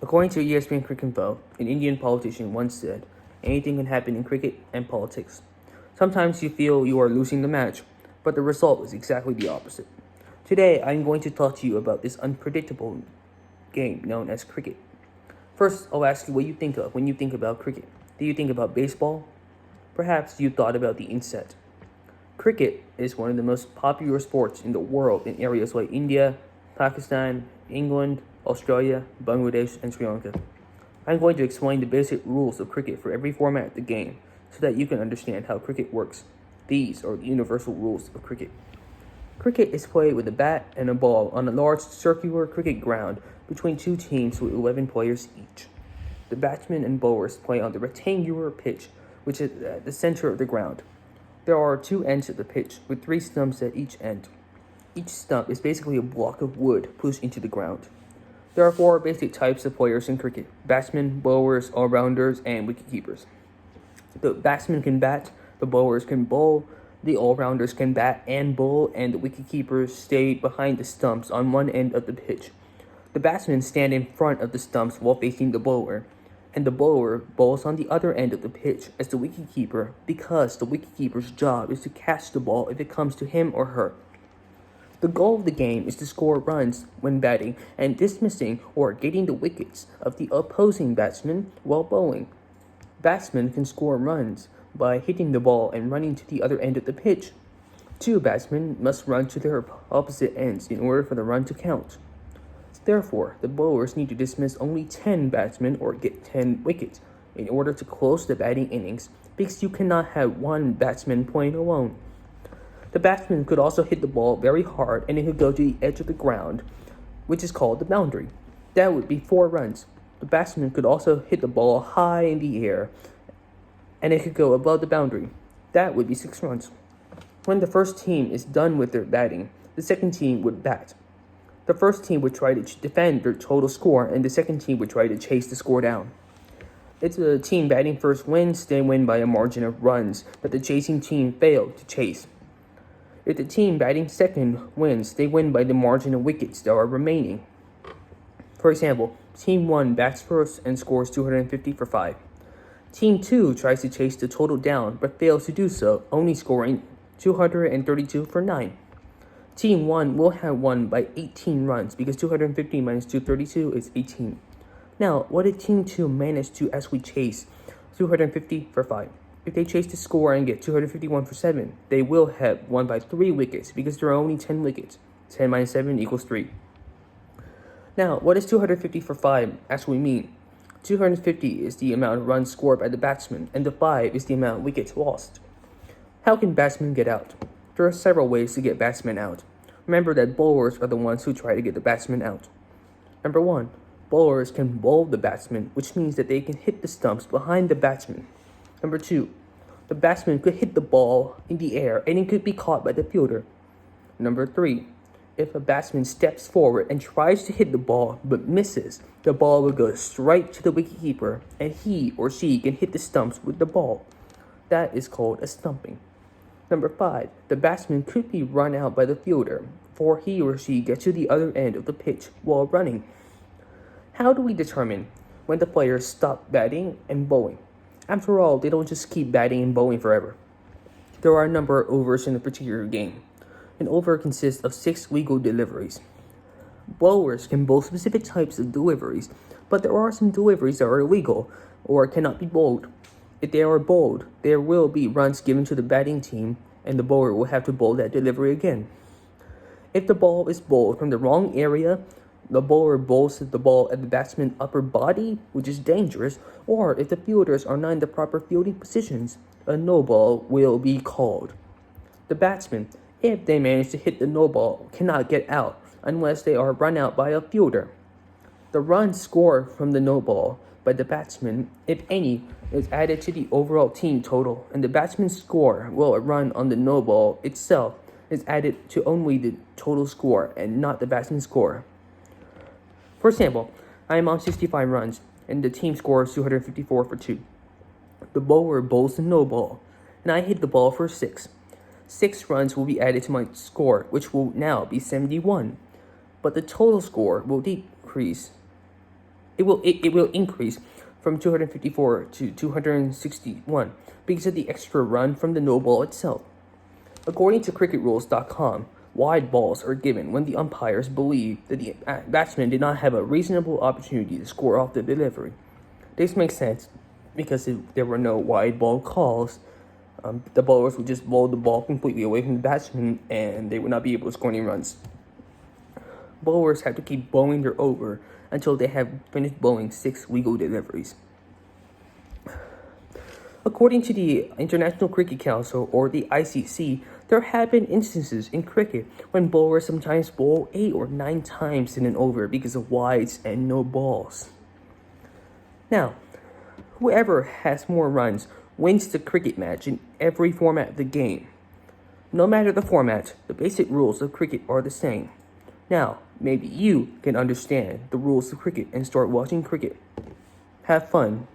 According to ESPN Cricinfo, an Indian politician once said, anything can happen in cricket and politics. Sometimes you feel you are losing the match, but the result is exactly the opposite. Today, I'm going to talk to you about this unpredictable game known as cricket. First, I'll ask you what you think of when you think about cricket. Do you think about baseball? Perhaps you thought about the insect. Cricket is one of the most popular sports in the world in areas like India, Pakistan, England, Australia, Bangladesh, and Sri Lanka. I'm going to explain the basic rules of cricket for every format of the game so that you can understand how cricket works. These are the universal rules of cricket. Cricket is played with a bat and a ball on a large circular cricket ground between two teams with 11 players each. The batsmen and bowlers play on the rectangular pitch, which is at the center of the ground. There are two ends of the pitch with three stumps at each end. Each stump is basically a block of wood pushed into the ground. There are four basic types of players in cricket: batsmen, bowlers, all-rounders, and wicketkeepers. The batsmen can bat, the bowlers can bowl, the all-rounders can bat and bowl, and the wicketkeepers stay behind the stumps on one end of the pitch. The batsmen stand in front of the stumps while facing the bowler, and the bowler bowls on the other end of the pitch as the wicketkeeper, because the wicketkeeper's job is to catch the ball if it comes to him or her. The goal of the game is to score runs when batting and dismissing or getting the wickets of the opposing batsman while bowling. Batsmen can score runs by hitting the ball and running to the other end of the pitch. Two batsmen must run to their opposite ends in order for the run to count. Therefore, the bowlers need to dismiss only 10 batsmen or get 10 wickets in order to close the batting innings, because you cannot have one batsman playing alone. The batsman could also hit the ball very hard and it could go to the edge of the ground, which is called the boundary. That would be 4 runs. The batsman could also hit the ball high in the air and it could go above the boundary. That would be 6 runs. When the first team is done with their batting, the second team would bat. The first team would try to defend their total score and the second team would try to chase the score down. If the team batting first wins, they win by a margin of runs that the chasing team failed to chase. If the team batting second wins, they win by the margin of wickets that are remaining. For example, Team 1 bats first and scores 250 for 5. Team 2 tries to chase the total down but fails to do so, only scoring 232 for 9. Team 1 will have won by 18 runs because 250 minus 232 is 18. Now, what if Team 2 managed to actually chase 250 for 5? If they chase the score and get 251 for 7, they will have won by 3 wickets because there are only 10 wickets. 10 minus 7 equals 3. Now, what does 250 for 5 actually mean? 250 is the amount of runs scored by the batsman, and the 5 is the amount of wickets lost. How can batsmen get out? There are several ways to get batsmen out. Remember that bowlers are the ones who try to get the batsman out. Number 1, bowlers can bowl the batsman, which means that they can hit the stumps behind the batsman. Number 2, the batsman could hit the ball in the air and it could be caught by the fielder. Number 3, if a batsman steps forward and tries to hit the ball but misses, the ball will go straight to the wicketkeeper and he or she can hit the stumps with the ball. That is called a stumping. Number 5, the batsman could be run out by the fielder before he or she gets to the other end of the pitch while running. How do we determine when the players stop batting and bowling? After all, they don't just keep batting and bowling forever. There are a number of overs in a particular game. An over consists of 6 legal deliveries. Bowlers can bowl specific types of deliveries, but there are some deliveries that are illegal or cannot be bowled. If they are bowled, there will be runs given to the batting team, and the bowler will have to bowl that delivery again. If the ball is bowled from the wrong area, the bowler bowls the ball at the batsman's upper body, which is dangerous, or if the fielders are not in the proper fielding positions, a no ball will be called. The batsmen, if they manage to hit the no ball, cannot get out unless they are run out by a fielder. The runs scored from the no ball by the batsman, if any, is added to the overall team total, and the batsman's score while a run on the no ball itself is added to only the total score and not the batsman's score. For example, I am on 65 runs, and the team scores 254 for 2. The bowler bowls the no ball, and I hit the ball for 6. 6 runs will be added to my score, which will now be 71. But the total score will decrease it will increase from 254 to 261 because of the extra run from the no ball itself. According to cricketrules.com, wide balls are given when the umpires believe that the batsman did not have a reasonable opportunity to score off the delivery. This makes sense because if there were no wide ball calls, the bowlers would just bowl the ball completely away from the batsman and they would not be able to score any runs. Bowlers have to keep bowling their over until they have finished bowling 6 legal deliveries. According to the International Cricket Council, or the ICC, there have been instances in cricket when bowlers sometimes bowl 8 or 9 times in an over because of wides and no balls. Now, whoever has more runs wins the cricket match in every format of the game. No matter the format, the basic rules of cricket are the same. Now, maybe you can understand the rules of cricket and start watching cricket. Have fun.